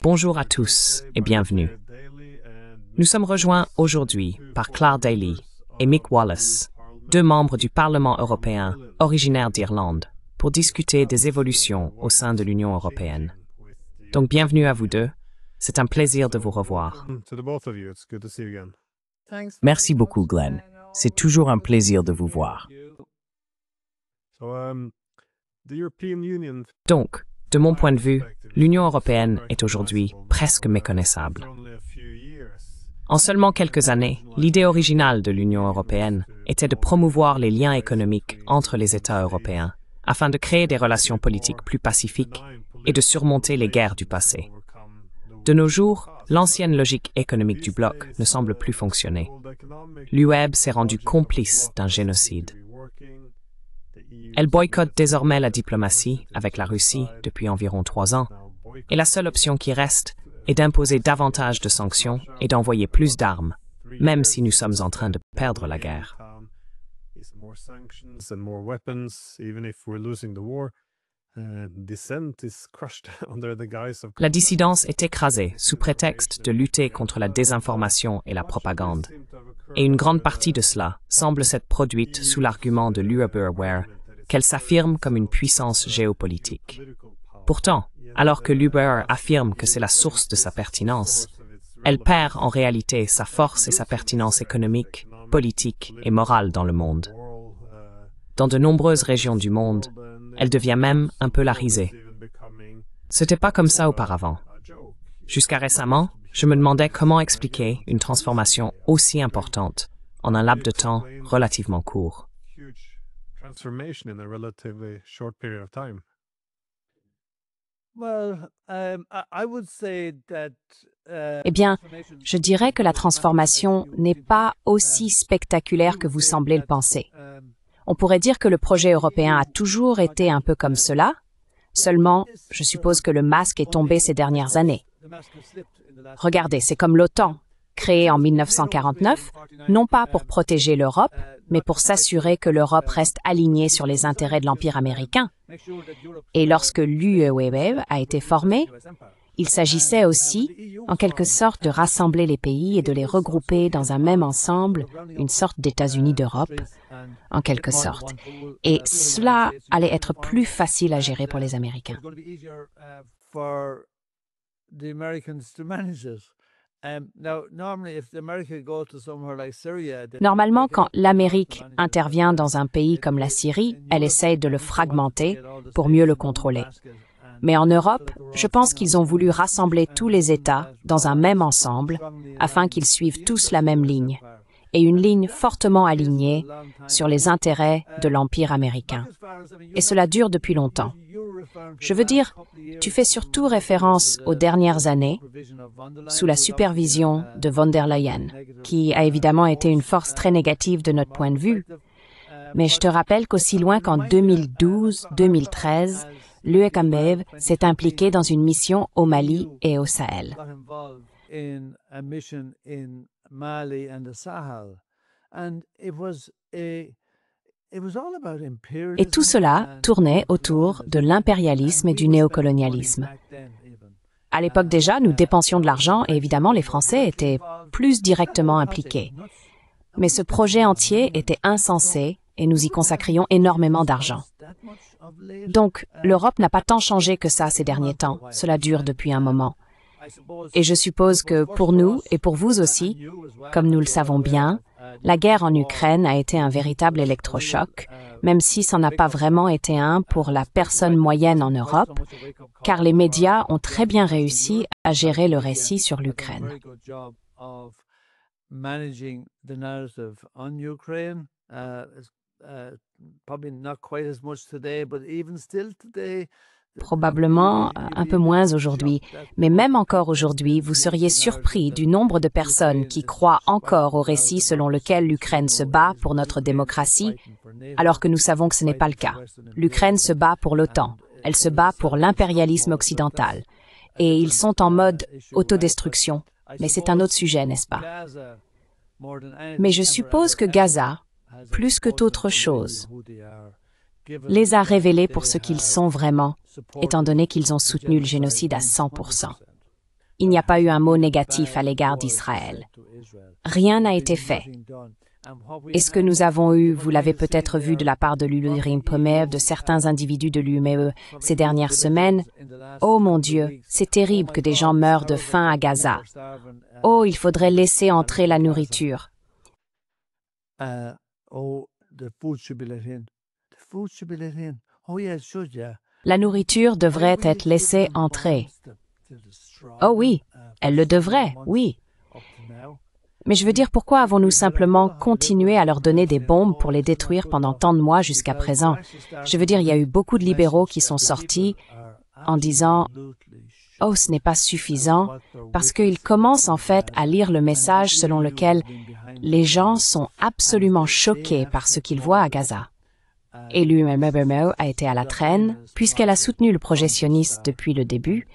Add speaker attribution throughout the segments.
Speaker 1: Bonjour à tous et bienvenue. Nous sommes rejoints aujourd'hui par Clare Daly et Mick Wallace, deux membres du Parlement européen originaires d'Irlande, pour discuter des évolutions au sein de l'Union européenne. Donc bienvenue à vous deux, c'est un plaisir de vous revoir.
Speaker 2: Merci beaucoup, Glenn. C'est toujours un plaisir de vous voir.
Speaker 1: Donc, de mon point de vue, l'Union européenne est aujourd'hui presque méconnaissable. En seulement quelques années, l'idée originale de l'Union européenne était de promouvoir les liens économiques entre les États européens, afin de créer des relations politiques plus pacifiques et de surmonter les guerres du passé. De nos jours, l'ancienne logique économique du bloc ne semble plus fonctionner. L'UE s'est rendue complice d'un génocide. Elle boycotte désormais la diplomatie avec la Russie depuis environ 3 ans, et la seule option qui reste est d'imposer davantage de sanctions et d'envoyer plus d'armes, même si nous sommes en train de perdre la guerre. La dissidence est écrasée sous prétexte de lutter contre la désinformation et la propagande, et une grande partie de cela semble s'être produite sous l'argument de l'UE qu'elle s'affirme comme une puissance géopolitique. Pourtant, alors que l'UE affirme que c'est la source de sa pertinence, elle perd en réalité sa force et sa pertinence économique, politique et morale dans le monde. Dans de nombreuses régions du monde, elle devient même un peu la risée. C'était pas comme ça auparavant. Jusqu'à récemment, je me demandais comment expliquer une transformation aussi importante en un laps de temps relativement court.
Speaker 3: Eh bien, je dirais que la transformation n'est pas aussi spectaculaire que vous semblez le penser. On pourrait dire que le projet européen a toujours été un peu comme cela, seulement, je suppose que le masque est tombé ces dernières années. Regardez, c'est comme l'OTAN, créée en 1949, non pas pour protéger l'Europe, mais pour s'assurer que l'Europe reste alignée sur les intérêts de l'Empire américain. Et lorsque l'UE a été formée, il s'agissait aussi, en quelque sorte, de rassembler les pays et de les regrouper dans un même ensemble, une sorte d'États-Unis d'Europe, en quelque sorte. Et cela allait être plus facile à gérer pour les Américains. Normalement, quand l'Amérique intervient dans un pays comme la Syrie, elle essaye de le fragmenter pour mieux le contrôler. Mais en Europe, je pense qu'ils ont voulu rassembler tous les États dans un même ensemble afin qu'ils suivent tous la même ligne, et une ligne fortement alignée sur les intérêts de l'Empire américain. Et cela dure depuis longtemps. Je veux dire, tu fais surtout référence aux dernières années, sous la supervision de von der Leyen, qui a évidemment été une force très négative de notre point de vue. Mais je te rappelle qu'aussi loin qu'en 2012-2013, l'UE s'est impliqué dans une mission au Mali et au Sahel. Et tout cela tournait autour de l'impérialisme et du néocolonialisme. À l'époque déjà, nous dépensions de l'argent et évidemment les Français étaient plus directement impliqués. Mais ce projet entier était insensé et nous y consacrions énormément d'argent. Donc, l'Europe n'a pas tant changé que ça ces derniers temps. Cela dure depuis un moment. Et je suppose que pour nous et pour vous aussi, comme nous le savons bien, la guerre en Ukraine a été un véritable électrochoc, même si ça n'a pas vraiment été un pour la personne moyenne en Europe, car les médias ont très bien réussi à gérer le récit sur l'Ukraine. Probablement un peu moins aujourd'hui, mais même encore aujourd'hui, vous seriez surpris du nombre de personnes qui croient encore au récit selon lequel l'Ukraine se bat pour notre démocratie, alors que nous savons que ce n'est pas le cas. L'Ukraine se bat pour l'OTAN, elle se bat pour l'impérialisme occidental, et ils sont en mode autodestruction, mais c'est un autre sujet, n'est-ce pas? Mais je suppose que Gaza, plus que d'autres choses, les a révélés pour ce qu'ils sont vraiment, étant donné qu'ils ont soutenu le génocide à 100%. Il n'y a pas eu un mot négatif à l'égard d'Israël. Rien n'a été fait. Et ce que nous avons eu, vous l'avez peut-être vu de la part de l'Ulurim Pomev, de certains individus de l'UME ces dernières semaines. Oh mon Dieu, c'est terrible que des gens meurent de faim à Gaza. Oh, il faudrait laisser entrer la nourriture. La nourriture devrait être laissée entrer. Oh oui, elle le devrait, oui. Mais je veux dire, pourquoi avons-nous simplement continué à leur donner des bombes pour les détruire pendant tant de mois jusqu'à présent? Je veux dire, il y a eu beaucoup de libéraux qui sont sortis en disant « Oh, ce n'est pas suffisant », parce qu'ils commencent en fait à lire le message selon lequel les gens sont absolument choqués par ce qu'ils voient à Gaza. Et l'UME a été à la traîne, puisqu'elle a soutenu le projet sioniste depuis le début,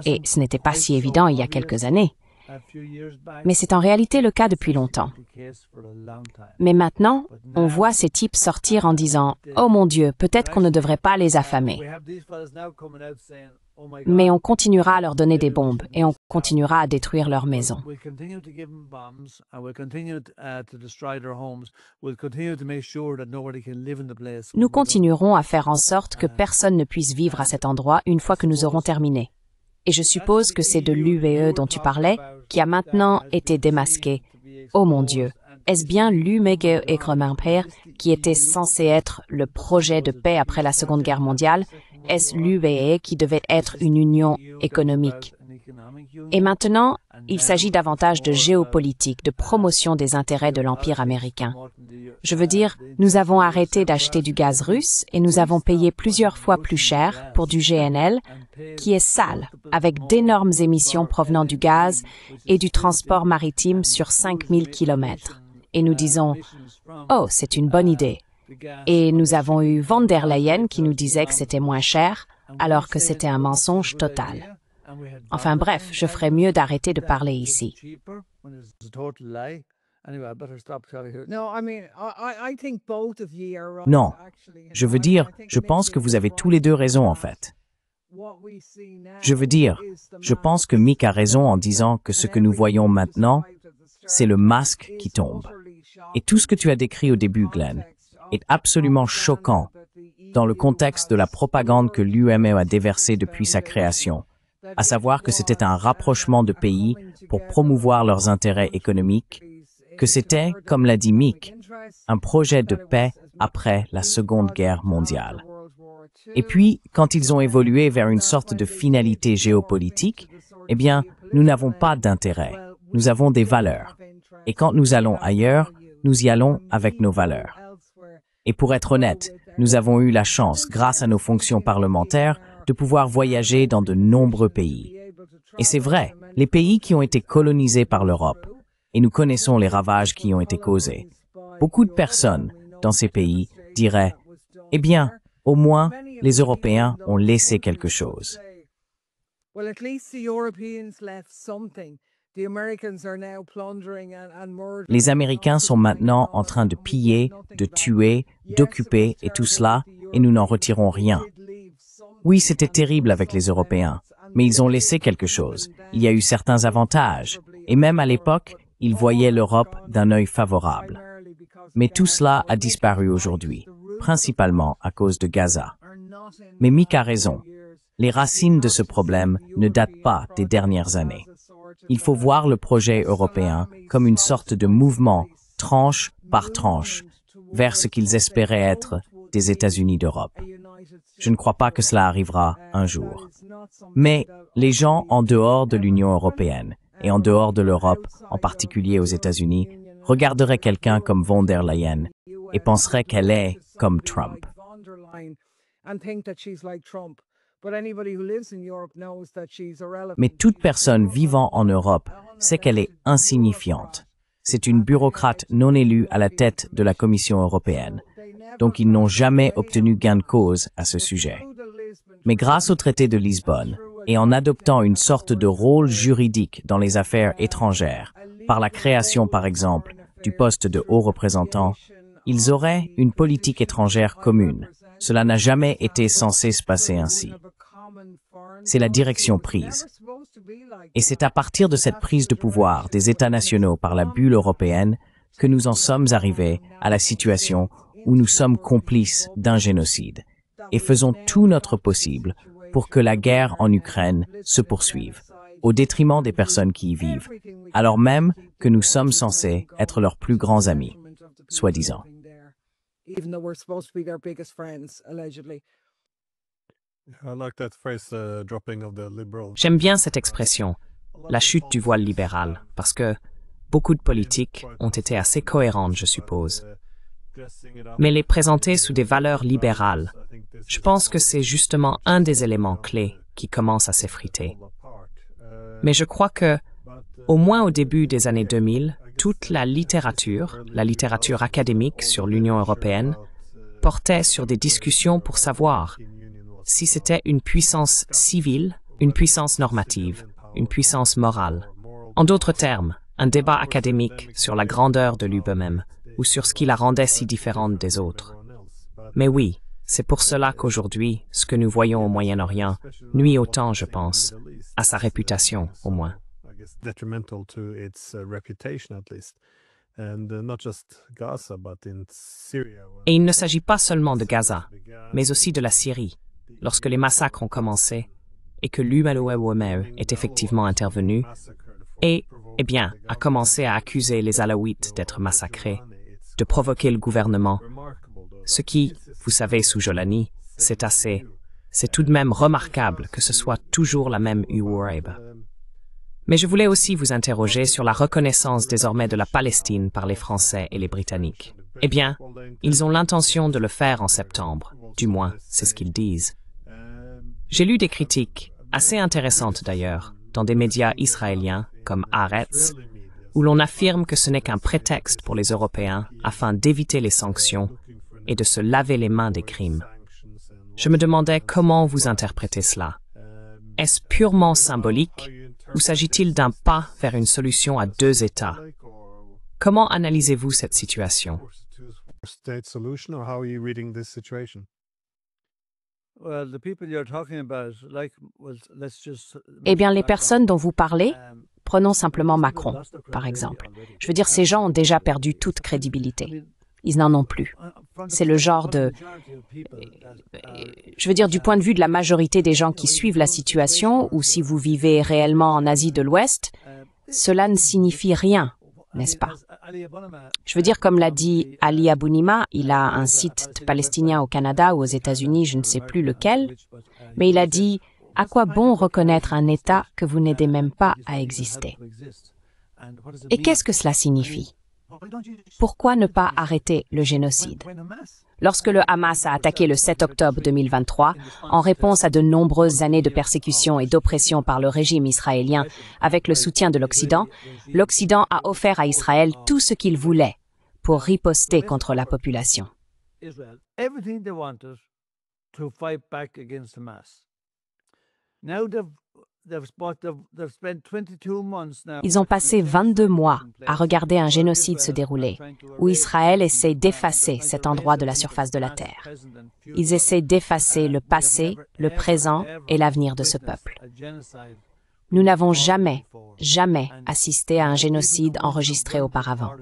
Speaker 3: et ce n'était pas si évident il y a quelques années. Mais c'est en réalité le cas depuis longtemps. Mais maintenant, on voit ces types sortir en disant « Oh mon Dieu, peut-être qu'on ne devrait pas les affamer. » Mais on continuera à leur donner des bombes et on continuera à détruire leurs maisons. Nous continuerons à faire en sorte que personne ne puisse vivre à cet endroit une fois que nous aurons terminé. Et je suppose que c'est de l'UVE dont tu parlais, qui a maintenant été démasqué. Oh mon Dieu, est-ce bien l'UMEGE Ekremempère qui était censé être le projet de paix après la Seconde Guerre mondiale? Est-ce l'UVE qui devait être une union économique? Et maintenant, il s'agit davantage de géopolitique, de promotion des intérêts de l'Empire américain. Je veux dire, nous avons arrêté d'acheter du gaz russe et nous avons payé plusieurs fois plus cher pour du GNL, qui est sale, avec d'énormes émissions provenant du gaz et du transport maritime sur 5000 kilomètres. Et nous disons, « Oh, c'est une bonne idée ». Et nous avons eu von der Leyen qui nous disait que c'était moins cher, alors que c'était un mensonge total. Enfin bref, je ferais mieux d'arrêter de parler ici.
Speaker 2: Non, je veux dire, je pense que vous avez tous les deux raison en fait. Je veux dire, je pense que Mick a raison en disant que ce que nous voyons maintenant, c'est le masque qui tombe. Et tout ce que tu as décrit au début, Glenn, est absolument choquant dans le contexte de la propagande que l'UME a déversée depuis sa création, à savoir que c'était un rapprochement de pays pour promouvoir leurs intérêts économiques, que c'était, comme l'a dit Mick, un projet de paix après la Seconde Guerre mondiale. Et puis, quand ils ont évolué vers une sorte de finalité géopolitique, eh bien, nous n'avons pas d'intérêt, nous avons des valeurs. Et quand nous allons ailleurs, nous y allons avec nos valeurs. Et pour être honnête, nous avons eu la chance, grâce à nos fonctions parlementaires, de pouvoir voyager dans de nombreux pays. Et c'est vrai, les pays qui ont été colonisés par l'Europe, et nous connaissons les ravages qui ont été causés. Beaucoup de personnes dans ces pays diraient « Eh bien, au moins, les Européens ont laissé quelque chose. » Les Américains sont maintenant en train de piller, de tuer, d'occuper et tout cela, et nous n'en retirons rien. Oui, c'était terrible avec les Européens, mais ils ont laissé quelque chose. Il y a eu certains avantages, et même à l'époque, ils voyaient l'Europe d'un œil favorable. Mais tout cela a disparu aujourd'hui, principalement à cause de Gaza. Mais Mick a raison. Les racines de ce problème ne datent pas des dernières années. Il faut voir le projet européen comme une sorte de mouvement, tranche par tranche, vers ce qu'ils espéraient être des États-Unis d'Europe. Je ne crois pas que cela arrivera un jour. Mais les gens en dehors de l'Union européenne et en dehors de l'Europe, en particulier aux États-Unis, regarderaient quelqu'un comme von der Leyen et penseraient qu'elle est comme Trump. Mais toute personne vivant en Europe sait qu'elle est insignifiante. C'est une bureaucrate non élue à la tête de la Commission européenne. Donc ils n'ont jamais obtenu gain de cause à ce sujet. Mais grâce au traité de Lisbonne, et en adoptant une sorte de rôle juridique dans les affaires étrangères, par la création par exemple du poste de haut représentant, Ils auraient une politique étrangère commune. Cela n'a jamais été censé se passer ainsi. C'est la direction prise. Et c'est à partir de cette prise de pouvoir des États nationaux par la bulle européenne que nous en sommes arrivés à la situation où nous sommes complices d'un génocide et faisons tout notre possible pour que la guerre en Ukraine se poursuive, au détriment des personnes qui y vivent, alors même que nous sommes censés être leurs plus grands amis, soi-disant.
Speaker 1: J'aime bien cette expression, la chute du voile libéral, parce que beaucoup de politiques ont été assez cohérentes, je suppose. Mais les présenter sous des valeurs libérales, je pense que c'est justement un des éléments clés qui commence à s'effriter. Mais je crois que, au moins au début des années 2000, toute la littérature académique sur l'Union européenne, portait sur des discussions pour savoir si c'était une puissance civile, une puissance normative, une puissance morale. En d'autres termes, un débat académique sur la grandeur de l'UBM ou sur ce qui la rendait si différente des autres. Mais oui, c'est pour cela qu'aujourd'hui, ce que nous voyons au Moyen-Orient nuit autant, je pense, à sa réputation, au moins. Et il ne s'agit pas seulement de Gaza, mais aussi de la Syrie, lorsque les massacres ont commencé et que l'UME est effectivement intervenu et, a commencé à accuser les Alaouites d'être massacrés, de provoquer le gouvernement, ce qui, vous savez, sous Jolani, c'est tout de même remarquable que ce soit toujours la même UAREB. Mais je voulais aussi vous interroger sur la reconnaissance désormais de la Palestine par les Français et les Britanniques. Eh bien, ils ont l'intention de le faire en septembre, du moins, c'est ce qu'ils disent. J'ai lu des critiques, assez intéressantes d'ailleurs, dans des médias israéliens comme Haaretz, où l'on affirme que ce n'est qu'un prétexte pour les Européens afin d'éviter les sanctions et de se laver les mains des crimes. Je me demandais comment vous interprétez cela. Est-ce purement symbolique ou s'agit-il d'un pas vers une solution à deux États? Comment analysez-vous cette situation?
Speaker 3: Eh bien, les personnes dont vous parlez, prenons simplement Macron, par exemple. Je veux dire, ces gens ont déjà perdu toute crédibilité. Ils n'en ont plus. C'est le genre de... Je veux dire, du point de vue de la majorité des gens qui suivent la situation, ou si vous vivez réellement en Asie de l'Ouest, cela ne signifie rien, n'est-ce pas? Je veux dire, comme l'a dit Ali Abounima, il a un site palestinien au Canada ou aux États-Unis, je ne sais plus lequel, mais il a dit « À quoi bon reconnaître un État que vous n'aidez même pas à exister ?» Et qu'est-ce que cela signifie? Pourquoi ne pas arrêter le génocide? Lorsque le Hamas a attaqué le 7 octobre 2023, en réponse à de nombreuses années de persécution et d'oppression par le régime israélien, avec le soutien de l'Occident, l'Occident a offert à Israël tout ce qu'il voulait pour riposter contre la population. Ils ont passé 22 mois à regarder un génocide se dérouler, où Israël essaie d'effacer cet endroit de la surface de la terre. Ils essaient d'effacer le passé, le présent et l'avenir de ce peuple. Nous n'avons jamais assisté à un génocide enregistré auparavant.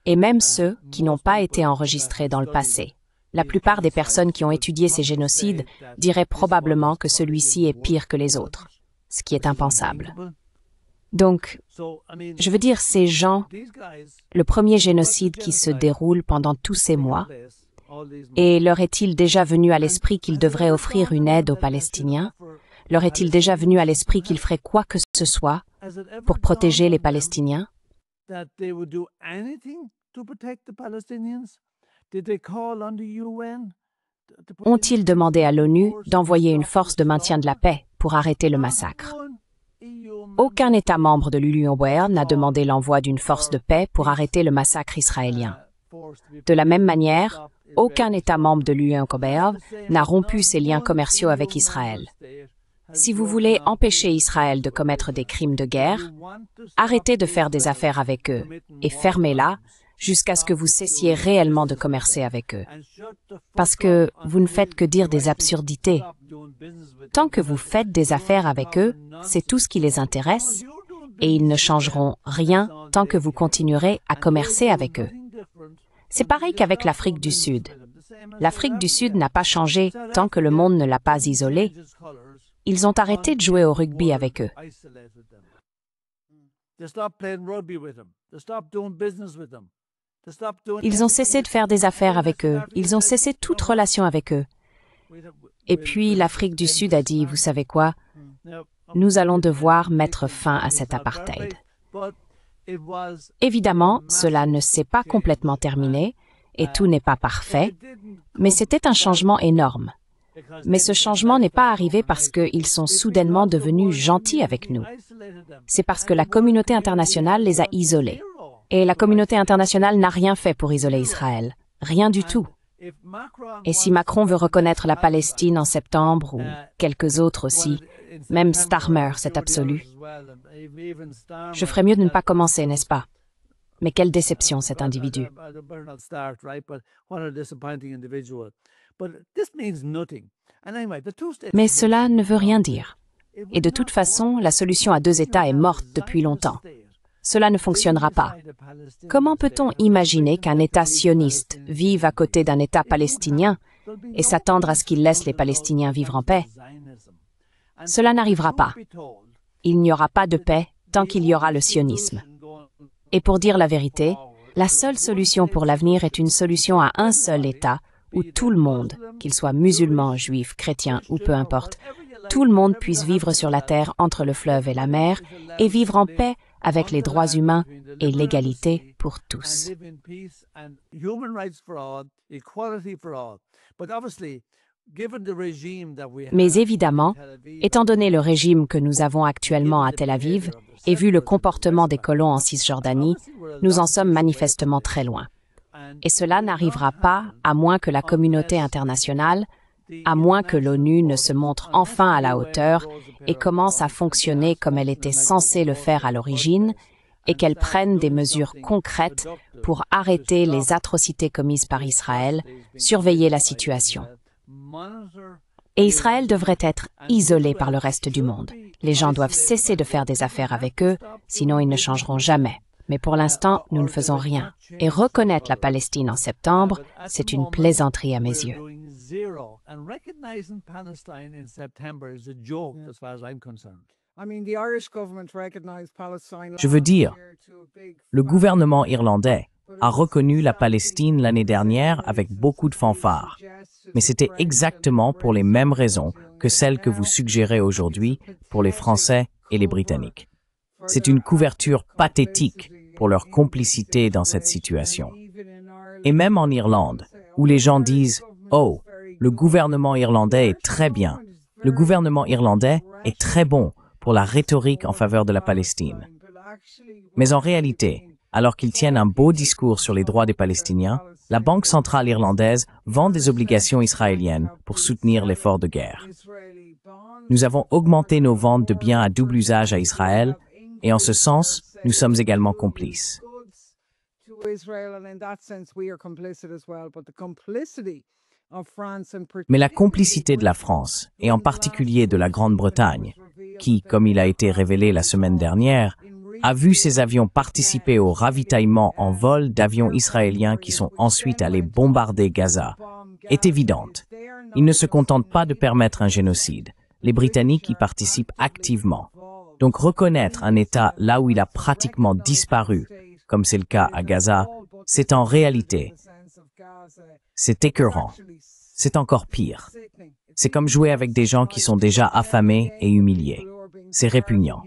Speaker 3: Et même ceux qui n'ont pas été enregistrés dans le passé, la plupart des personnes qui ont étudié ces génocides diraient probablement que celui-ci est pire que les autres, ce qui est impensable. Donc, je veux dire, ces gens, le premier génocide qui se déroule pendant tous ces mois, et leur est-il déjà venu à l'esprit qu'ils devraient offrir une aide aux Palestiniens? Leur est-il déjà venu à l'esprit qu'ils feraient quoi que ce soit pour protéger les Palestiniens? Ont-ils demandé à l'ONU d'envoyer une force de maintien de la paix pour arrêter le massacre? Aucun État membre de l'Union européenne n'a demandé l'envoi d'une force de paix pour arrêter le massacre israélien. De la même manière, aucun État membre de l'Union européenne n'a rompu ses liens commerciaux avec Israël. Si vous voulez empêcher Israël de commettre des crimes de guerre, arrêtez de faire des affaires avec eux et fermez-la, jusqu'à ce que vous cessiez réellement de commercer avec eux. Parce que vous ne faites que dire des absurdités. Tant que vous faites des affaires avec eux, c'est tout ce qui les intéresse, et ils ne changeront rien tant que vous continuerez à commercer avec eux. C'est pareil qu'avec l'Afrique du Sud. L'Afrique du Sud n'a pas changé tant que le monde ne l'a pas isolé. Ils ont arrêté de jouer au rugby avec eux. Ils ont cessé de faire des affaires avec eux. Ils ont cessé toute relation avec eux. Et puis l'Afrique du Sud a dit, vous savez quoi? Nous allons devoir mettre fin à cet apartheid. Évidemment, cela ne s'est pas complètement terminé et tout n'est pas parfait, mais c'était un changement énorme. Mais ce changement n'est pas arrivé parce qu'ils sont soudainement devenus gentils avec nous. C'est parce que la communauté internationale les a isolés. Et la communauté internationale n'a rien fait pour isoler Israël. Rien du tout. Et si Macron veut reconnaître la Palestine en septembre, ou quelques autres aussi, même Starmer, c'est absolu, je ferais mieux de ne pas commencer, n'est-ce pas? Mais quelle déception, cet individu. Mais cela ne veut rien dire. Et de toute façon, la solution à deux États est morte depuis longtemps. Cela ne fonctionnera pas. Comment peut-on imaginer qu'un État sioniste vive à côté d'un État palestinien et s'attendre à ce qu'il laisse les Palestiniens vivre en paix? Cela n'arrivera pas. Il n'y aura pas de paix tant qu'il y aura le sionisme. Et pour dire la vérité, la seule solution pour l'avenir est une solution à un seul État où tout le monde, qu'il soit musulman, juif, chrétien ou peu importe, tout le monde puisse vivre sur la terre entre le fleuve et la mer et vivre en paix avec les droits humains et l'égalité pour tous. Mais évidemment, étant donné le régime que nous avons actuellement à Tel Aviv et vu le comportement des colons en Cisjordanie, nous en sommes manifestement très loin. Et cela n'arrivera pas à moins que la communauté internationale, à moins que l'ONU ne se montre enfin à la hauteur et commence à fonctionner comme elle était censée le faire à l'origine, et qu'elle prenne des mesures concrètes pour arrêter les atrocités commises par Israël, surveiller la situation. Et Israël devrait être isolé par le reste du monde. Les gens doivent cesser de faire des affaires avec eux, sinon ils ne changeront jamais. Mais pour l'instant, nous ne faisons rien. Et reconnaître la Palestine en septembre, c'est une plaisanterie à mes yeux.
Speaker 2: Je veux dire, le gouvernement irlandais a reconnu la Palestine l'année dernière avec beaucoup de fanfares. Mais c'était exactement pour les mêmes raisons que celles que vous suggérez aujourd'hui pour les Français et les Britanniques. C'est une couverture pathétique pour leur complicité dans cette situation. Et même en Irlande, où les gens disent « Oh, le gouvernement irlandais est très bien. Le gouvernement irlandais est très bon pour la rhétorique en faveur de la Palestine. » Mais en réalité, alors qu'ils tiennent un beau discours sur les droits des Palestiniens, la Banque centrale irlandaise vend des obligations israéliennes pour soutenir l'effort de guerre. Nous avons augmenté nos ventes de biens à double usage à Israël, et en ce sens, nous sommes également complices. Mais la complicité de la France, et en particulier de la Grande-Bretagne, qui, comme il a été révélé la semaine dernière, a vu ses avions participer au ravitaillement en vol d'avions israéliens qui sont ensuite allés bombarder Gaza, est évidente. Ils ne se contentent pas de permettre un génocide. Les Britanniques y participent activement. Donc reconnaître un État là où il a pratiquement disparu, comme c'est le cas à Gaza, c'est en réalité, c'est écœurant. C'est encore pire. C'est comme jouer avec des gens qui sont déjà affamés et humiliés. C'est répugnant.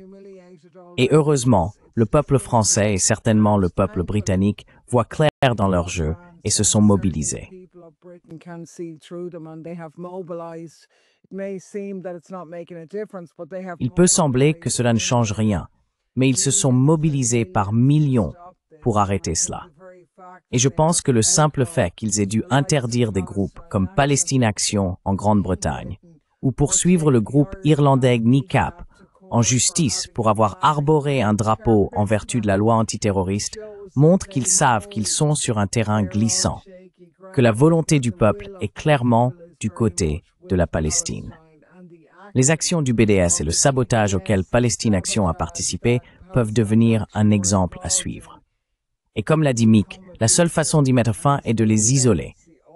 Speaker 2: Et heureusement, le peuple français et certainement le peuple britannique voient clair dans leur jeu et se sont mobilisés. Il peut sembler que cela ne change rien, mais ils se sont mobilisés par millions pour arrêter cela. Et je pense que le simple fait qu'ils aient dû interdire des groupes comme Palestine Action en Grande-Bretagne, ou poursuivre le groupe irlandais NICAP en justice pour avoir arboré un drapeau en vertu de la loi antiterroriste, montrent qu'ils savent qu'ils sont sur un terrain glissant, que la volonté du peuple est clairement du côté de la Palestine. Les actions du BDS et le sabotage auquel Palestine Action a participé peuvent devenir un exemple à suivre. Et comme l'a dit Mick, la seule façon d'y mettre fin est de les isoler.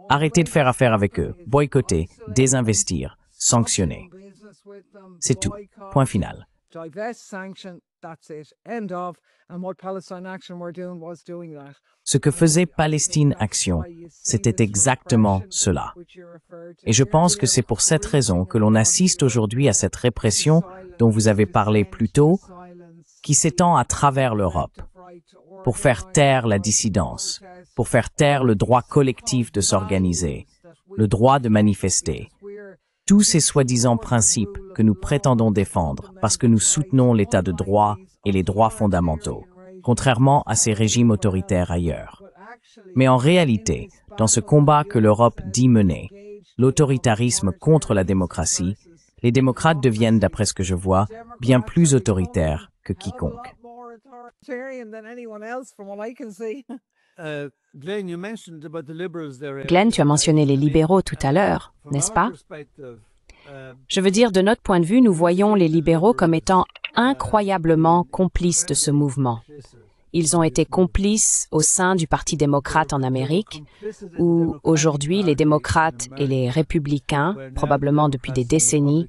Speaker 2: Arrêter de faire affaire avec eux, boycotter, désinvestir, sanctionner. C'est tout. Point final. Ce que faisait Palestine Action, c'était exactement cela. Et je pense que c'est pour cette raison que l'on assiste aujourd'hui à cette répression dont vous avez parlé plus tôt, qui s'étend à travers l'Europe, pour faire taire la dissidence, pour faire taire le droit collectif de s'organiser, le droit de manifester. Tous ces soi-disant principes que nous prétendons défendre parce que nous soutenons l'état de droit et les droits fondamentaux, contrairement à ces régimes autoritaires ailleurs. Mais en réalité, dans ce combat que l'Europe dit mener, l'autoritarisme contre la démocratie, les démocrates deviennent, d'après ce que je vois, bien plus autoritaires que quiconque.
Speaker 3: Glenn, tu as mentionné les libéraux tout à l'heure, n'est-ce pas? Je veux dire, de notre point de vue, nous voyons les libéraux comme étant incroyablement complices de ce mouvement. Ils ont été complices au sein du Parti démocrate en Amérique, où aujourd'hui les démocrates et les républicains, probablement depuis des décennies,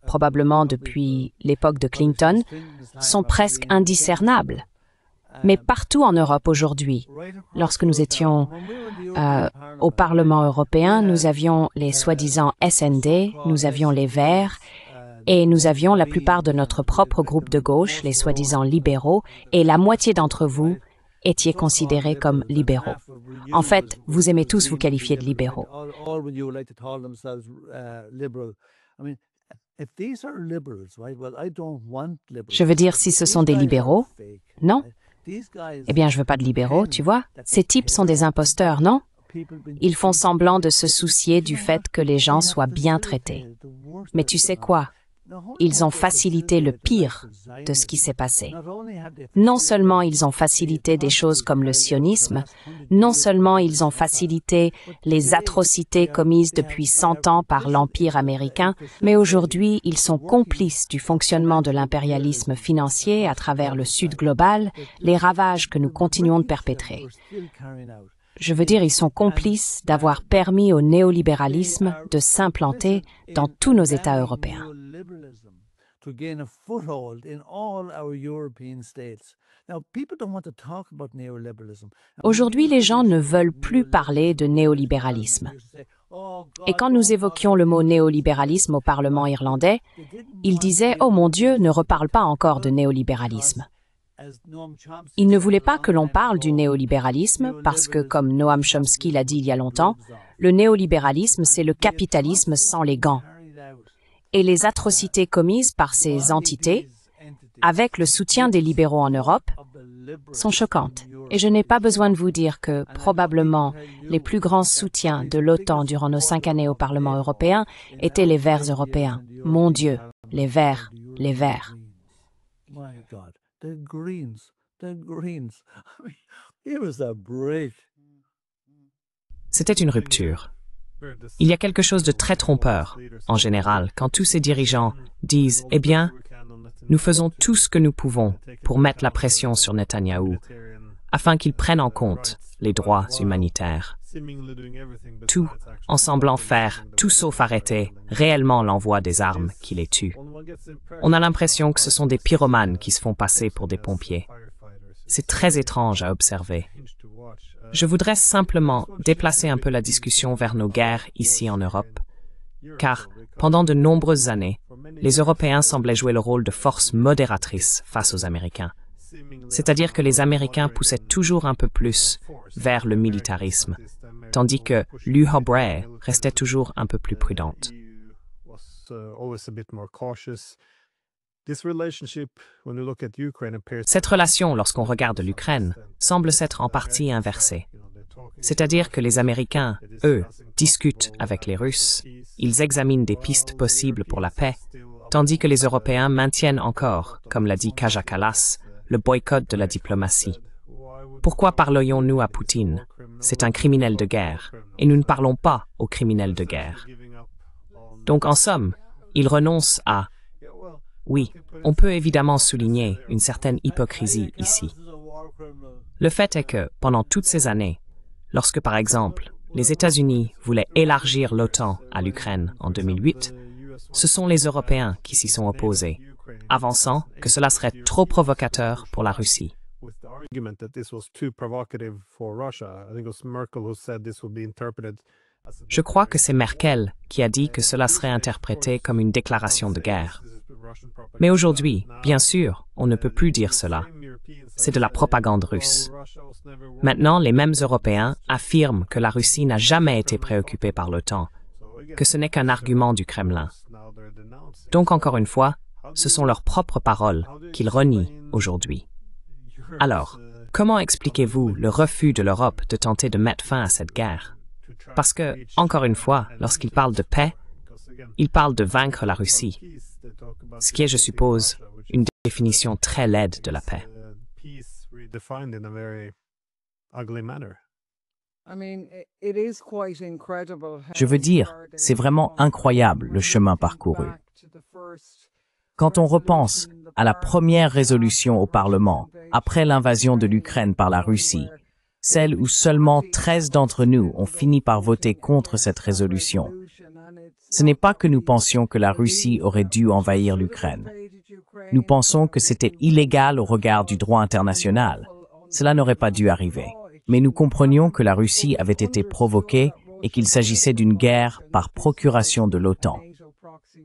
Speaker 3: probablement depuis l'époque de Clinton, sont presque indiscernables. Mais partout en Europe aujourd'hui, lorsque nous étions au Parlement européen, nous avions les soi-disant SND, nous avions les Verts, et nous avions la plupart de notre propre groupe de gauche, les soi-disant libéraux, et la moitié d'entre vous étiez considérés comme libéraux. En fait, vous aimez tous vous qualifier de libéraux. Je veux dire, si ce sont des libéraux, non? Eh bien, je veux pas de libéraux, tu vois. Ces types sont des imposteurs, non? Ils font semblant de se soucier du fait que les gens soient bien traités. Mais tu sais quoi? Ils ont facilité le pire de ce qui s'est passé. Non seulement ils ont facilité des choses comme le sionisme, non seulement ils ont facilité les atrocités commises depuis 100 ans par l'Empire américain, mais aujourd'hui ils sont complices du fonctionnement de l'impérialisme financier à travers le Sud global, les ravages que nous continuons de perpétrer. Je veux dire, ils sont complices d'avoir permis au néolibéralisme de s'implanter dans tous nos États européens. Aujourd'hui, les gens ne veulent plus parler de néolibéralisme. Et quand nous évoquions le mot néolibéralisme au Parlement irlandais, ils disaient « Oh mon Dieu, ne reparle pas encore de néolibéralisme ». Ils ne voulaient pas que l'on parle du néolibéralisme parce que, comme Noam Chomsky l'a dit il y a longtemps, le néolibéralisme, c'est le capitalisme sans les gants. Et les atrocités commises par ces entités, avec le soutien des libéraux en Europe, sont choquantes. Et je n'ai pas besoin de vous dire que, probablement, les plus grands soutiens de l'OTAN durant nos 5 années au Parlement européen étaient les Verts européens. Mon Dieu, les Verts, les Verts.
Speaker 1: C'était une rupture. Il y a quelque chose de très trompeur, en général, quand tous ces dirigeants disent « Eh bien, nous faisons tout ce que nous pouvons pour mettre la pression sur Netanyahou, afin qu'il prenne en compte les droits humanitaires. » Tout en semblant faire, tout sauf arrêter, réellement l'envoi des armes qui les tuent. On a l'impression que ce sont des pyromanes qui se font passer pour des pompiers. C'est très étrange à observer. Je voudrais simplement déplacer un peu la discussion vers nos guerres ici en Europe, car pendant de nombreuses années, les Européens semblaient jouer le rôle de force modératrice face aux Américains. C'est-à-dire que les Américains poussaient toujours un peu plus vers le militarisme, tandis que l'Union européenne restait toujours un peu plus prudente. Cette relation, lorsqu'on regarde l'Ukraine, semble s'être en partie inversée. C'est-à-dire que les Américains, eux, discutent avec les Russes, ils examinent des pistes possibles pour la paix, tandis que les Européens maintiennent encore, comme l'a dit Kaja Kallas, le boycott de la diplomatie. Pourquoi parlerions-nous à Poutine? C'est un criminel de guerre, et nous ne parlons pas aux criminels de guerre. Donc, en somme, il renonce à... Oui, on peut évidemment souligner une certaine hypocrisie ici. Le fait est que, pendant toutes ces années, lorsque, par exemple, les États-Unis voulaient élargir l'OTAN à l'Ukraine en 2008, ce sont les Européens qui s'y sont opposés, avançant que cela serait trop provocateur pour la Russie. Je crois que c'est Merkel qui a dit que cela serait interprété comme une déclaration de guerre. Mais aujourd'hui, bien sûr, on ne peut plus dire cela. C'est de la propagande russe. Maintenant, les mêmes Européens affirment que la Russie n'a jamais été préoccupée par l'OTAN, que ce n'est qu'un argument du Kremlin. Donc, encore une fois, ce sont leurs propres paroles qu'ils renient aujourd'hui. Alors, comment expliquez-vous le refus de l'Europe de tenter de mettre fin à cette guerre? Parce que, encore une fois, lorsqu'ils parlent de paix, ils parlent de vaincre la Russie, ce qui est, je suppose, une définition très laide de la paix.
Speaker 2: Je veux dire, c'est vraiment incroyable le chemin parcouru. Quand on repense à la première résolution au Parlement après l'invasion de l'Ukraine par la Russie, celle où seulement 13 d'entre nous ont fini par voter contre cette résolution, ce n'est pas que nous pensions que la Russie aurait dû envahir l'Ukraine. Nous pensons que c'était illégal au regard du droit international. Cela n'aurait pas dû arriver. Mais nous comprenions que la Russie avait été provoquée et qu'il s'agissait d'une guerre par procuration de l'OTAN.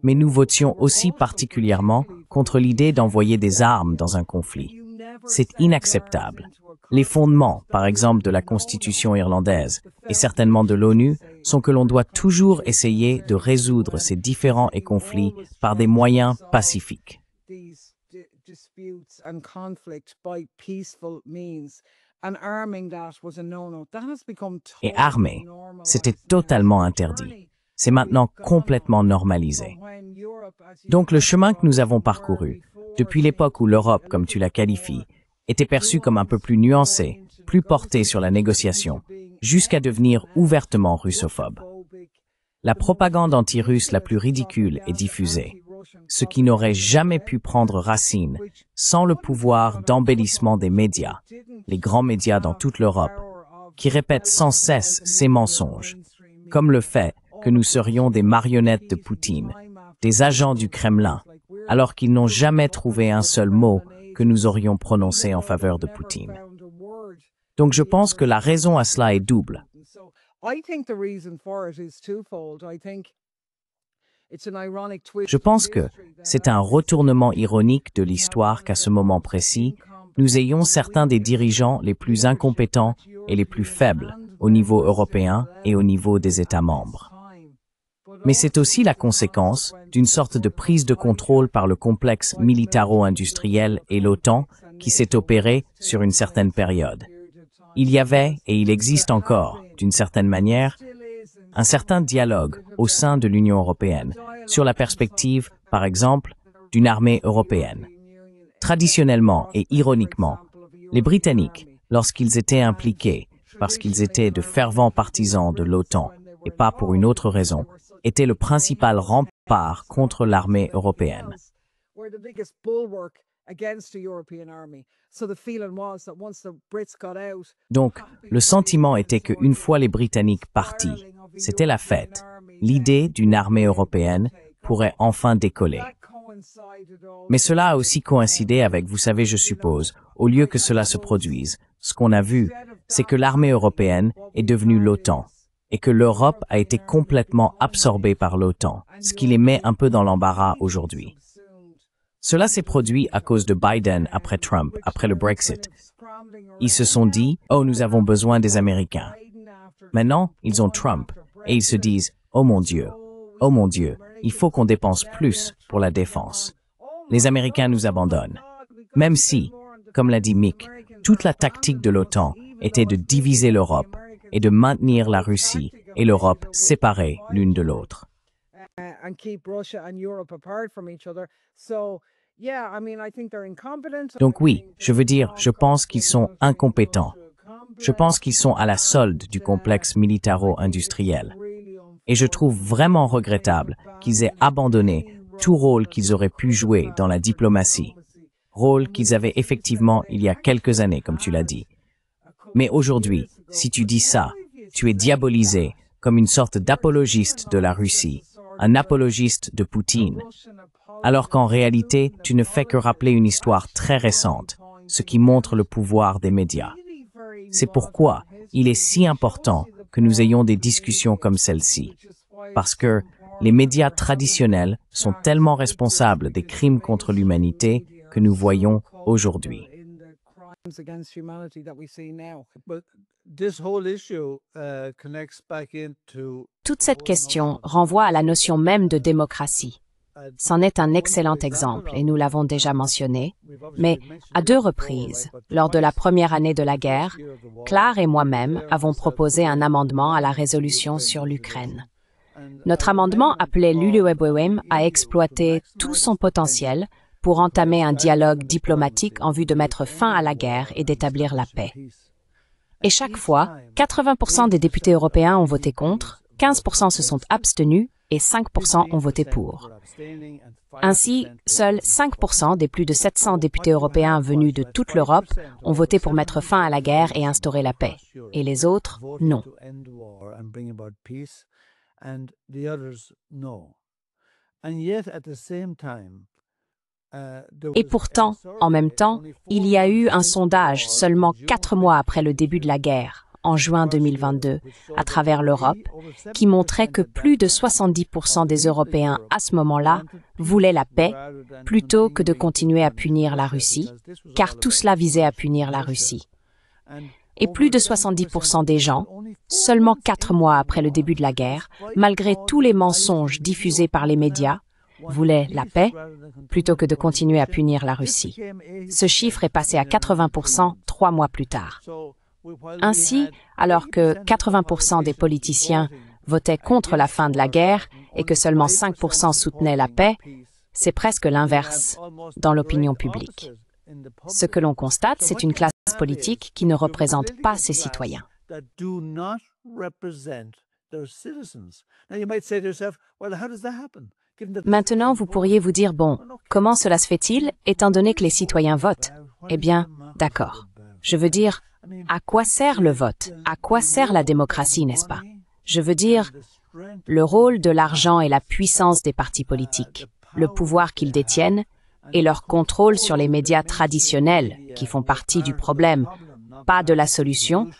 Speaker 2: Mais nous votions aussi particulièrement contre l'idée d'envoyer des armes dans un conflit. C'est inacceptable. Les fondements, par exemple, de la Constitution irlandaise et certainement de l'ONU, sont que l'on doit toujours essayer de résoudre ces différends et conflits par des moyens pacifiques. Et armer, c'était totalement interdit. C'est maintenant complètement normalisé. Donc le chemin que nous avons parcouru, depuis l'époque où l'Europe, comme tu la qualifies, était perçue comme un peu plus nuancée, plus portée sur la négociation, jusqu'à devenir ouvertement russophobe. La propagande anti-russe la plus ridicule est diffusée, ce qui n'aurait jamais pu prendre racine sans le pouvoir d'embellissement des médias, les grands médias dans toute l'Europe, qui répètent sans cesse ces mensonges, comme le fait que nous serions des marionnettes de Poutine, des agents du Kremlin, alors qu'ils n'ont jamais trouvé un seul mot que nous aurions prononcé en faveur de Poutine. Donc je pense que la raison à cela est double. Je pense que c'est un retournement ironique de l'histoire qu'à ce moment précis, nous ayons certains des dirigeants les plus incompétents et les plus faibles au niveau européen et au niveau des États membres. Mais c'est aussi la conséquence d'une sorte de prise de contrôle par le complexe militaro-industriel et l'OTAN qui s'est opéré sur une certaine période. Il y avait, et il existe encore, d'une certaine manière, un certain dialogue au sein de l'Union européenne sur la perspective, par exemple, d'une armée européenne. Traditionnellement et ironiquement, les Britanniques, lorsqu'ils étaient impliqués, parce qu'ils étaient de fervents partisans de l'OTAN et pas pour une autre raison, étaient le principal rempart contre l'armée européenne. Donc, le sentiment était qu'une fois les Britanniques partis, c'était la fête. L'idée d'une armée européenne pourrait enfin décoller. Mais cela a aussi coïncidé avec, vous savez, je suppose, au lieu que cela se produise, ce qu'on a vu, c'est que l'armée européenne est devenue l'OTAN et que l'Europe a été complètement absorbée par l'OTAN, ce qui les met un peu dans l'embarras aujourd'hui. Cela s'est produit à cause de Biden après Trump, après le Brexit. Ils se sont dit, « Oh, nous avons besoin des Américains ». Maintenant, ils ont Trump et ils se disent, « Oh mon Dieu, il faut qu'on dépense plus pour la défense. Les Américains nous abandonnent. » Même si, comme l'a dit Mick, toute la tactique de l'OTAN était de diviser l'Europe et de maintenir la Russie et l'Europe séparées l'une de l'autre. Donc oui, je veux dire, je pense qu'ils sont incompétents Je pense qu'ils sont à la solde du complexe militaro-industriel. Et je trouve vraiment regrettable qu'ils aient abandonné tout rôle qu'ils auraient pu jouer dans la diplomatie. Rôle qu'ils avaient effectivement il y a quelques années, comme tu l'as dit. Mais aujourd'hui, si tu dis ça, tu es diabolisé comme une sorte d'apologiste de la Russie, un apologiste de Poutine, alors qu'en réalité, tu ne fais que rappeler une histoire très récente, ce qui montre le pouvoir des médias. C'est pourquoi il est si important que nous ayons des discussions comme celle-ci, parce que les médias traditionnels sont tellement responsables des crimes contre l'humanité que nous voyons aujourd'hui.
Speaker 3: Toute cette question renvoie à la notion même de démocratie. C'en est un excellent exemple, et nous l'avons déjà mentionné, mais à 2 reprises, lors de la première année de la guerre, Claire et moi-même avons proposé un amendement à la résolution sur l'Ukraine. Notre amendement appelait l'UE à exploiter tout son potentiel pour entamer un dialogue diplomatique en vue de mettre fin à la guerre et d'établir la paix. Et chaque fois, 80% des députés européens ont voté contre, 15% se sont abstenus et 5% ont voté pour. Ainsi, seuls 5% des plus de 700 députés européens venus de toute l'Europe ont voté pour mettre fin à la guerre et instaurer la paix. Et les autres, non. Et pourtant, en même temps, il y a eu un sondage seulement 4 mois après le début de la guerre, en juin 2022, à travers l'Europe, qui montrait que plus de 70% des Européens à ce moment-là voulaient la paix plutôt que de continuer à punir la Russie, car tout cela visait à punir la Russie. Et plus de 70% des gens, seulement 4 mois après le début de la guerre, malgré tous les mensonges diffusés par les médias, voulaient la paix plutôt que de continuer à punir la Russie. Ce chiffre est passé à 80% 3 mois plus tard. Ainsi, alors que 80% des politiciens votaient contre la fin de la guerre et que seulement 5% soutenaient la paix, c'est presque l'inverse dans l'opinion publique. Ce que l'on constate, c'est une classe politique qui ne représente pas ses citoyens. Maintenant, vous pourriez vous dire, bon, comment cela se fait-il, étant donné que les citoyens votent? Eh bien, d'accord. Je veux dire, à quoi sert le vote? À quoi sert la démocratie, n'est-ce pas? Je veux dire, le rôle de l'argent et la puissance des partis politiques, le pouvoir qu'ils détiennent et leur contrôle sur les médias traditionnels, qui font partie du problème, pas de la solution,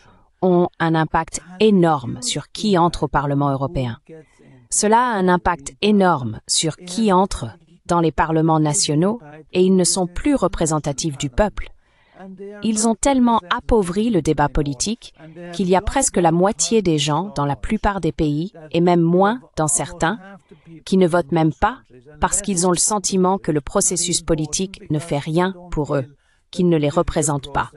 Speaker 3: ont un impact énorme sur qui entre au Parlement européen. Cela a un impact énorme sur qui entre dans les parlements nationaux et ils ne sont plus représentatifs du peuple. Ils ont tellement appauvri le débat politique qu'il y a presque la moitié des gens dans la plupart des pays, et même moins dans certains, qui ne votent même pas parce qu'ils ont le sentiment que le processus politique ne fait rien pour eux, qu'il ne les représente pas.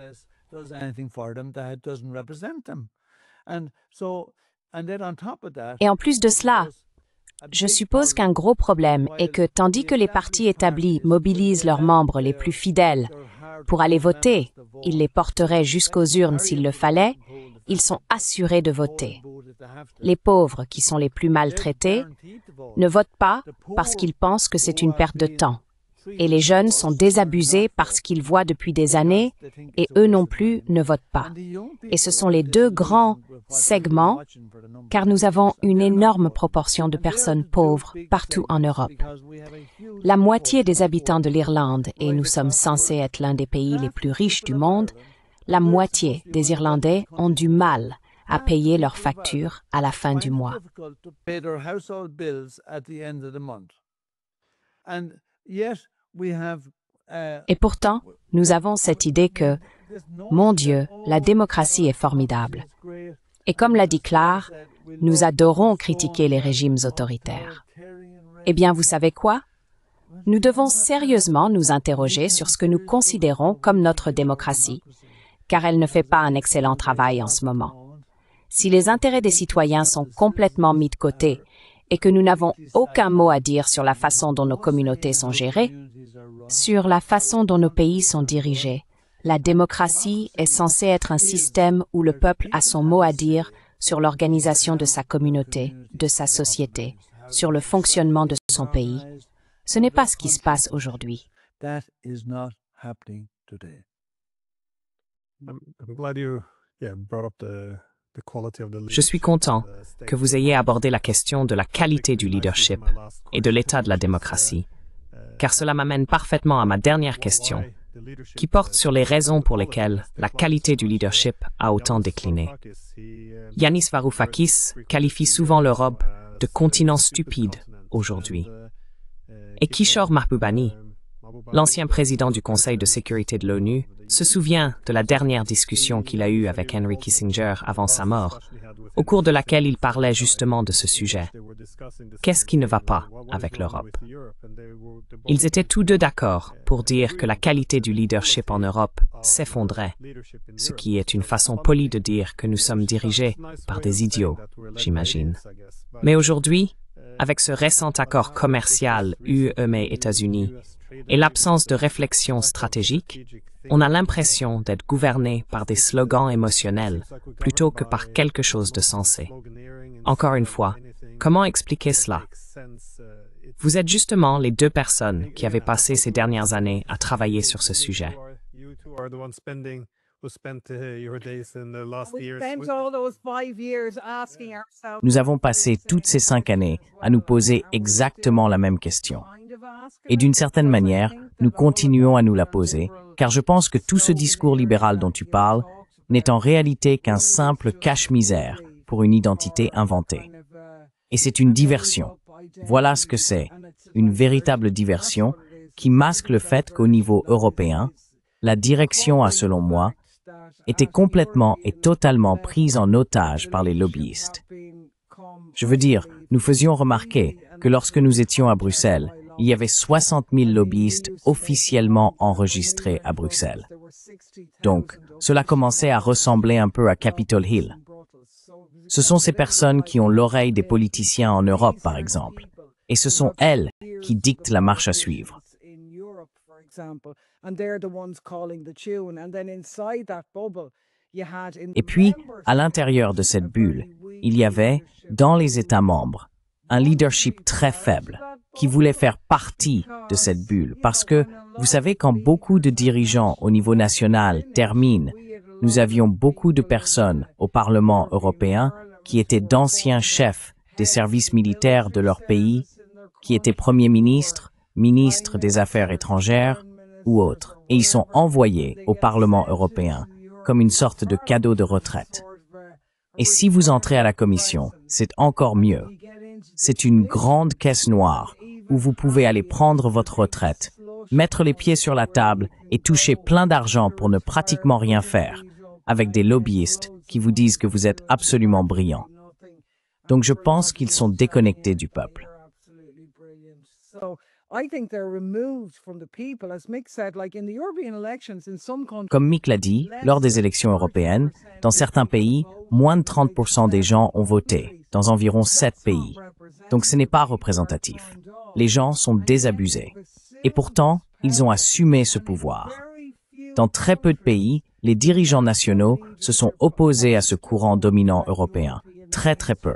Speaker 3: Et en plus de cela, je suppose qu'un gros problème est que tandis que les partis établis mobilisent leurs membres les plus fidèles pour aller voter, ils les porteraient jusqu'aux urnes s'il le fallait, ils sont assurés de voter. Les pauvres, qui sont les plus maltraités, ne votent pas parce qu'ils pensent que c'est une perte de temps. Et les jeunes sont désabusés parce qu'ils voient depuis des années et eux non plus ne votent pas. Et ce sont les 2 grands segments car nous avons une énorme proportion de personnes pauvres partout en Europe. La moitié des habitants de l'Irlande, et nous sommes censés être l'un des pays les plus riches du monde, la moitié des Irlandais ont du mal à payer leurs factures à la fin du mois. Et pourtant, nous avons cette idée que, mon Dieu, la démocratie est formidable. Et comme l'a dit Claire, nous adorons critiquer les régimes autoritaires. Eh bien, vous savez quoi? Nous devons sérieusement nous interroger sur ce que nous considérons comme notre démocratie, car elle ne fait pas un excellent travail en ce moment. Si les intérêts des citoyens sont complètement mis de côté et que nous n'avons aucun mot à dire sur la façon dont nos communautés sont gérées, sur la façon dont nos pays sont dirigés, La démocratie est censée être un système où le peuple a son mot à dire sur l'organisation de sa communauté, de sa société, sur le fonctionnement de son pays. Ce n'est pas ce qui se passe aujourd'hui.
Speaker 1: Je suis content que vous ayez abordé la question de la qualité du leadership et de l'état de la démocratie, car cela m'amène parfaitement à ma dernière question, qui porte sur les raisons pour lesquelles la qualité du leadership a autant décliné. Yanis Varoufakis qualifie souvent l'Europe de continent stupide aujourd'hui. Et Kishore Mahbubani, l'ancien président du Conseil de sécurité de l'ONU, se souvient de la dernière discussion qu'il a eue avec Henry Kissinger avant sa mort, au cours de laquelle il parlait justement de ce sujet. Qu'est-ce qui ne va pas avec l'Europe? Ils étaient tous deux d'accord pour dire que la qualité du leadership en Europe s'effondrait, ce qui est une façon polie de dire que nous sommes dirigés par des idiots, j'imagine. Mais aujourd'hui, avec ce récent accord commercial UE-États-Unis et l'absence de réflexion stratégique, on a l'impression d'être gouverné par des slogans émotionnels plutôt que par quelque chose de sensé. Encore une fois, comment expliquer cela? Vous êtes justement les deux personnes qui avaient passé ces dernières années à travailler sur ce sujet.
Speaker 2: Nous avons passé toutes ces 5 années à nous poser exactement la même question. Et d'une certaine manière, nous continuons à nous la poser, car je pense que tout ce discours libéral dont tu parles n'est en réalité qu'un simple cache-misère pour une identité inventée. Et c'est une diversion. Voilà ce que c'est, une véritable diversion qui masque le fait qu'au niveau européen, la direction a, selon moi, été complètement et totalement prise en otage par les lobbyistes. Je veux dire, nous faisions remarquer que lorsque nous étions à Bruxelles, il y avait 60 000 lobbyistes officiellement enregistrés à Bruxelles. Donc, cela commençait à ressembler un peu à Capitol Hill. Ce sont ces personnes qui ont l'oreille des politiciens en Europe, par exemple. Et ce sont elles qui dictent la marche à suivre. Et puis, à l'intérieur de cette bulle, il y avait, dans les États membres, un leadership très faible qui voulait faire partie de cette bulle. Parce que, vous savez, quand beaucoup de dirigeants au niveau national terminent, nous avions beaucoup de personnes au Parlement européen qui étaient d'anciens chefs des services militaires de leur pays, qui étaient premiers ministres, ministres des Affaires étrangères ou autres. Et ils sont envoyés au Parlement européen comme une sorte de cadeau de retraite. Et si vous entrez à la Commission, c'est encore mieux. C'est une grande caisse noire où vous pouvez aller prendre votre retraite, mettre les pieds sur la table et toucher plein d'argent pour ne pratiquement rien faire, avec des lobbyistes qui vous disent que vous êtes absolument brillant. Donc je pense qu'ils sont déconnectés du peuple. Comme Mick l'a dit, lors des élections européennes, dans certains pays, moins de 30% des gens ont voté, dans environ 7 pays. Donc ce n'est pas représentatif. Les gens sont désabusés. Et pourtant, ils ont assumé ce pouvoir. Dans très peu de pays, les dirigeants nationaux se sont opposés à ce courant dominant européen. Très très peu.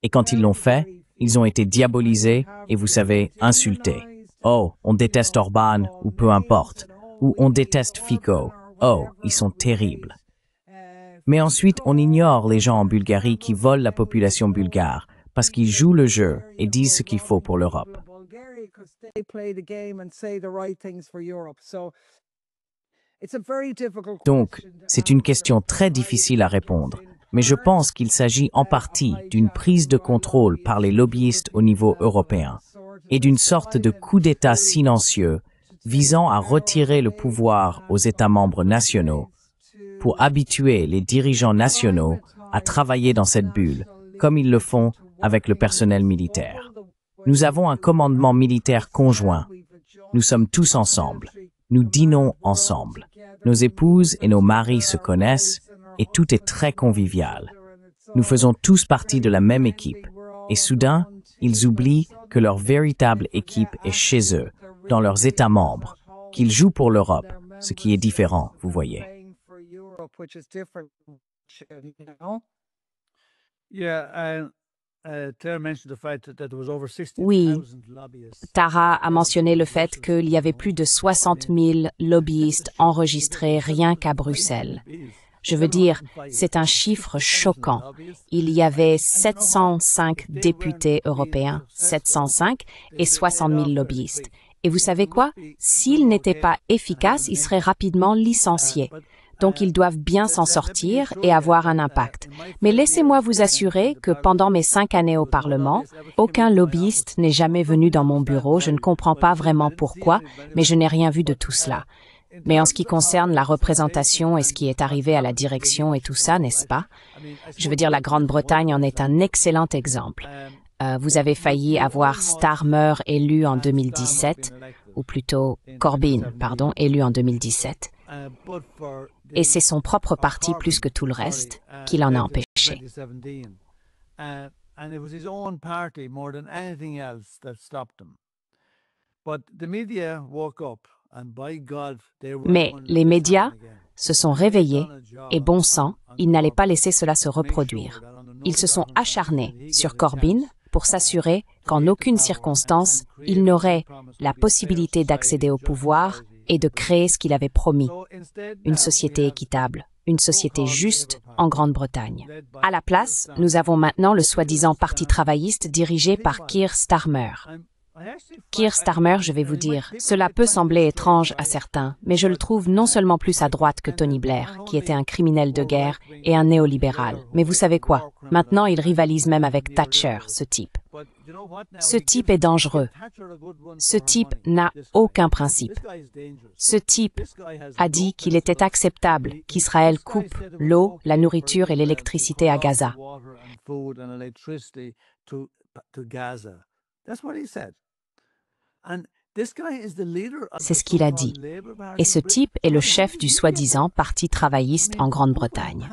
Speaker 2: Et quand ils l'ont fait, ils ont été diabolisés et, vous savez, insultés. Oh, on déteste Orban, ou peu importe. Ou on déteste Fico. Oh, ils sont terribles. Mais ensuite, on ignore les gens en Bulgarie qui volent la population bulgare parce qu'ils jouent le jeu et disent ce qu'il faut pour l'Europe. Donc, c'est une question très difficile à répondre, mais je pense qu'il s'agit en partie d'une prise de contrôle par les lobbyistes au niveau européen et d'une sorte de coup d'État silencieux visant à retirer le pouvoir aux États membres nationaux pour habituer les dirigeants nationaux à travailler dans cette bulle, comme ils le font avec le personnel militaire. Nous avons un commandement militaire conjoint. Nous sommes tous ensemble. Nous dînons ensemble. Nos épouses et nos maris se connaissent et tout est très convivial. Nous faisons tous partie de la même équipe. Et soudain, ils oublient que leur véritable équipe est chez eux, dans leurs États membres, qu'ils jouent pour l'Europe, ce qui est différent, vous voyez.
Speaker 3: Oui, Tara a mentionné le fait qu'il y avait plus de 60 000 lobbyistes enregistrés rien qu'à Bruxelles. Je veux dire, c'est un chiffre choquant. Il y avait 705 députés européens, 705, et 60 000 lobbyistes. Et vous savez quoi? S'ils n'étaient pas efficaces, ils seraient rapidement licenciés. Donc ils doivent bien s'en sortir et avoir un impact. Mais laissez-moi vous assurer que pendant mes 5 années au Parlement, aucun lobbyiste n'est jamais venu dans mon bureau. Je ne comprends pas vraiment pourquoi, mais je n'ai rien vu de tout cela. Mais en ce qui concerne la représentation et ce qui est arrivé à la direction et tout ça, n'est-ce pas? Je veux dire, la Grande-Bretagne en est un excellent exemple. Vous avez failli avoir Starmer élu en 2017, ou plutôt Corbyn, pardon, élu en 2017. Et c'est son propre parti plus que tout le reste qui l'en a empêché. Mais les médias se sont réveillés et bon sang, ils n'allaient pas laisser cela se reproduire. Ils se sont acharnés sur Corbyn pour s'assurer qu'en aucune circonstance, il n'aurait la possibilité d'accéder au pouvoir et de créer ce qu'il avait promis, une société équitable, une société juste en Grande-Bretagne. À la place, nous avons maintenant le soi-disant Parti travailliste dirigé par Keir Starmer. Keir Starmer, je vais vous dire, cela peut sembler étrange à certains, mais je le trouve non seulement plus à droite que Tony Blair, qui était un criminel de guerre et un néolibéral. Mais vous savez quoi? Maintenant, il rivalise même avec Thatcher, ce type. Ce type est dangereux. Ce type n'a aucun principe. Ce type a dit qu'il était acceptable qu'Israël coupe l'eau, la nourriture et l'électricité à Gaza. C'est ce qu'il a dit. Et ce type est le chef du soi-disant Parti travailliste en Grande-Bretagne.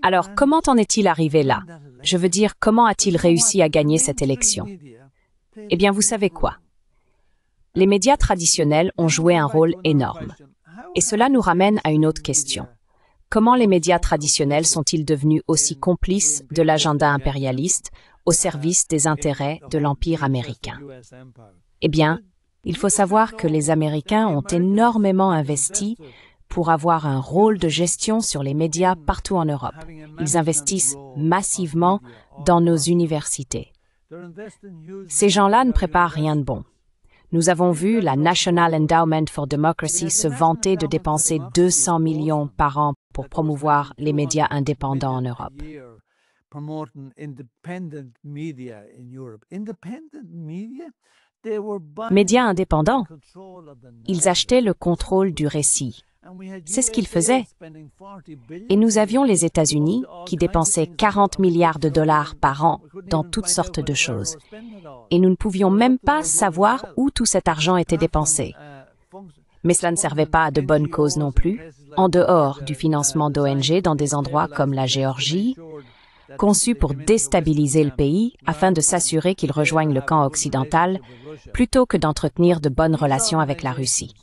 Speaker 3: Alors, comment en est-il arrivé là? Je veux dire, comment a-t-il réussi à gagner cette élection? Eh bien, vous savez quoi? Les médias traditionnels ont joué un rôle énorme. Et cela nous ramène à une autre question. Comment les médias traditionnels sont-ils devenus aussi complices de l'agenda impérialiste au service des intérêts de l'Empire américain? Eh bien, il faut savoir que les Américains ont énormément investi pour avoir un rôle de gestion sur les médias partout en Europe. Ils investissent massivement dans nos universités. Ces gens-là ne préparent rien de bon. Nous avons vu la National Endowment for Democracy se vanter de dépenser 200 millions par an pour promouvoir les médias indépendants en Europe. Médias indépendants, ils achetaient le contrôle du récit. C'est ce qu'ils faisaient. Et nous avions les États-Unis qui dépensaient 40 milliards de dollars par an dans toutes sortes de choses. Et nous ne pouvions même pas savoir où tout cet argent était dépensé. Mais cela ne servait pas à de bonnes causes non plus, en dehors du financement d'ONG dans des endroits comme la Géorgie, conçus pour déstabiliser le pays afin de s'assurer qu'il rejoigne le camp occidental, plutôt que d'entretenir de bonnes relations avec la Russie.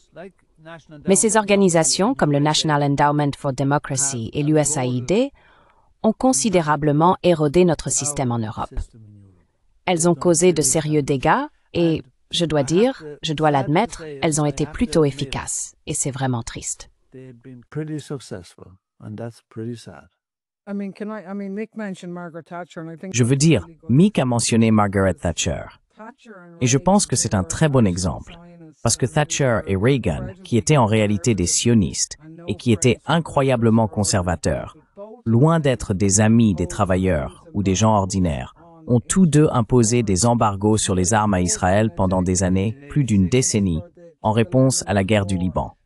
Speaker 3: Mais ces organisations, comme le National Endowment for Democracy et l'USAID, ont considérablement érodé notre système en Europe. Elles ont causé de sérieux dégâts et, je dois l'admettre, elles ont été plutôt efficaces. Et c'est vraiment triste.
Speaker 2: Je veux dire, Mick a mentionné Margaret Thatcher. Et je pense que c'est un très bon exemple. Parce que Thatcher et Reagan, qui étaient en réalité des sionistes et qui étaient incroyablement conservateurs, loin d'être des amis des travailleurs ou des gens ordinaires, ont tous deux imposé des embargos sur les armes à Israël pendant des années, plus d'une décennie, en réponse à la guerre du Liban.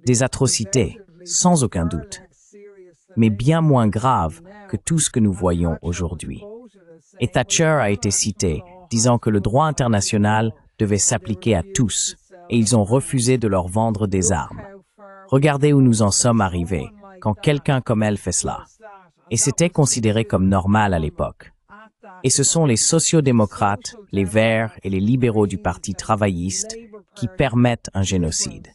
Speaker 2: Des atrocités, sans aucun doute, mais bien moins graves que tout ce que nous voyons aujourd'hui. Et Thatcher a été cité, disant que le droit international devait s'appliquer à tous, et ils ont refusé de leur vendre des armes. Regardez où nous en sommes arrivés, quand quelqu'un comme elle fait cela. Et c'était considéré comme normal à l'époque. Et ce sont les sociodémocrates, les Verts et les libéraux du Parti travailliste qui permettent un génocide.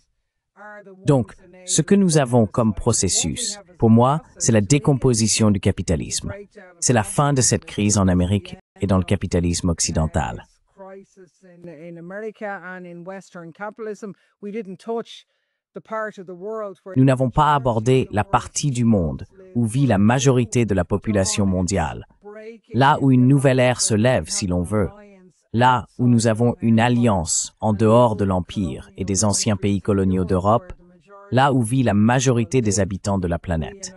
Speaker 2: Donc, ce que nous avons comme processus, pour moi, c'est la décomposition du capitalisme. C'est la fin de cette crise en Amérique et dans le capitalisme occidental. Nous n'avons pas abordé la partie du monde où vit la majorité de la population mondiale, là où une nouvelle ère se lève, si l'on veut, là où nous avons une alliance en dehors de l'Empire et des anciens pays coloniaux d'Europe, là où vit la majorité des habitants de la planète.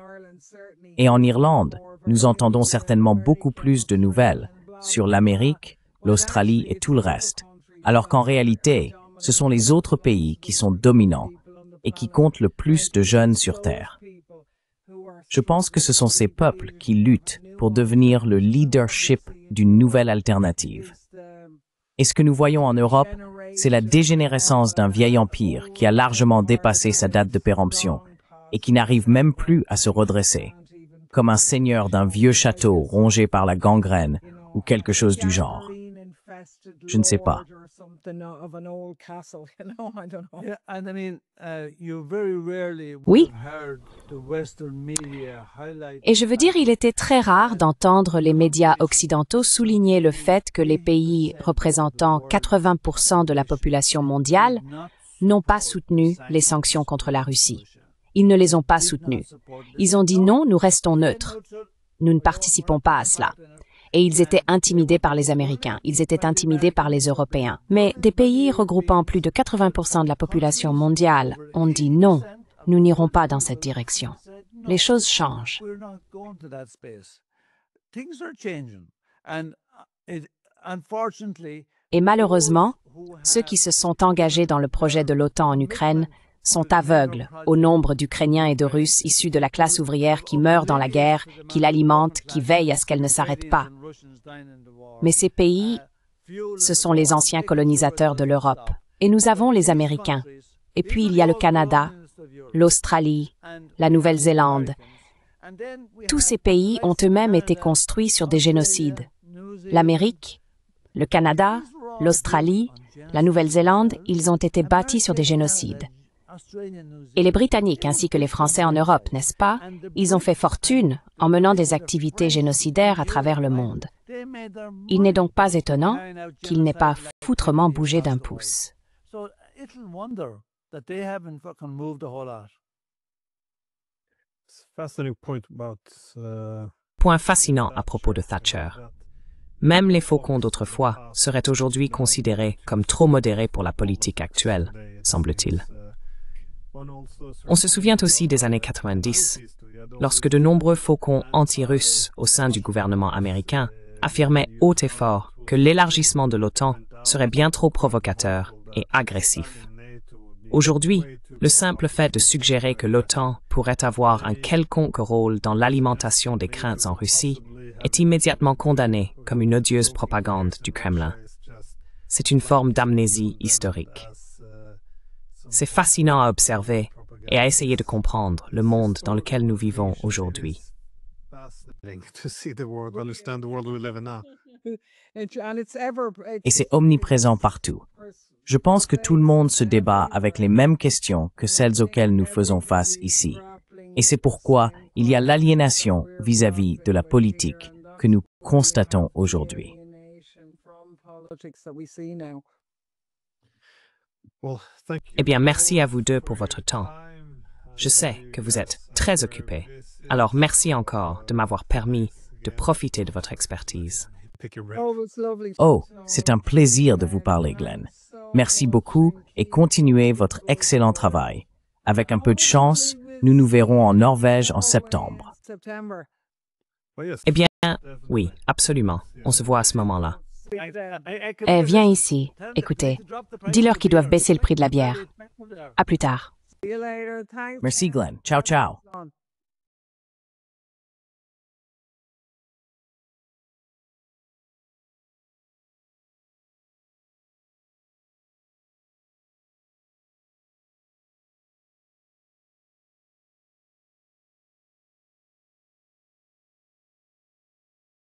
Speaker 2: Et en Irlande, nous entendons certainement beaucoup plus de nouvelles sur l'Amérique, l'Australie et tout le reste, alors qu'en réalité, ce sont les autres pays qui sont dominants et qui comptent le plus de jeunes sur Terre. Je pense que ce sont ces peuples qui luttent pour devenir le leadership d'une nouvelle alternative. Et ce que nous voyons en Europe, c'est la dégénérescence d'un vieil empire qui a largement dépassé sa date de péremption et qui n'arrive même plus à se redresser, comme un seigneur d'un vieux château rongé par la gangrène ou quelque chose du genre. Je ne sais pas.
Speaker 3: Oui. Et je veux dire, il était très rare d'entendre les médias occidentaux souligner le fait que les pays représentant 80% de la population mondiale n'ont pas soutenu les sanctions contre la Russie. Ils ne les ont pas soutenues. Ils ont dit non, nous restons neutres. Nous ne participons pas à cela. Et ils étaient intimidés par les Américains, ils étaient intimidés par les Européens. Mais des pays regroupant plus de 80% de la population mondiale ont dit non, nous n'irons pas dans cette direction. Les choses changent. Et malheureusement, ceux qui se sont engagés dans le projet de l'OTAN en Ukraine sont aveugles au nombre d'Ukrainiens et de Russes issus de la classe ouvrière qui meurent dans la guerre, qui l'alimentent, qui veillent à ce qu'elle ne s'arrête pas. Mais ces pays, ce sont les anciens colonisateurs de l'Europe. Et nous avons les Américains. Et puis il y a le Canada, l'Australie, la Nouvelle-Zélande. Tous ces pays ont eux-mêmes été construits sur des génocides. L'Amérique, le Canada, l'Australie, la Nouvelle-Zélande, ils ont été bâtis sur des génocides. Et les Britanniques ainsi que les Français en Europe, n'est-ce pas? Ils ont fait fortune en menant des activités génocidaires à travers le monde. Il n'est donc pas étonnant qu'ils n'aient pas foutrement bougé d'un pouce.
Speaker 1: Point fascinant à propos de Thatcher. Même les faucons d'autrefois seraient aujourd'hui considérés comme trop modérés pour la politique actuelle, semble-t-il. On se souvient aussi des années 90, lorsque de nombreux faucons anti-russes au sein du gouvernement américain affirmaient haut et fort que l'élargissement de l'OTAN serait bien trop provocateur et agressif. Aujourd'hui, le simple fait de suggérer que l'OTAN pourrait avoir un quelconque rôle dans l'alimentation des craintes en Russie est immédiatement condamné comme une odieuse propagande du Kremlin. C'est une forme d'amnésie historique. C'est fascinant à observer et à essayer de comprendre le monde dans lequel nous vivons aujourd'hui.
Speaker 2: Et c'est omniprésent partout. Je pense que tout le monde se débat avec les mêmes questions que celles auxquelles nous faisons face ici. Et c'est pourquoi il y a l'aliénation vis-à-vis de la politique que nous constatons aujourd'hui.
Speaker 1: Eh bien, merci à vous deux pour votre temps. Je sais que vous êtes très occupés, alors merci encore de m'avoir permis de profiter de votre expertise.
Speaker 2: Oh, c'est un plaisir de vous parler, Glenn. Merci beaucoup et continuez votre excellent travail. Avec un peu de chance, nous nous verrons en Norvège en septembre.
Speaker 1: Eh bien, oui, absolument. On se voit à ce moment-là.
Speaker 3: Viens ici. Écoutez, dis-leur qu'ils doivent baisser le prix de la bière. À plus tard.
Speaker 2: Merci, Glenn. Ciao, ciao.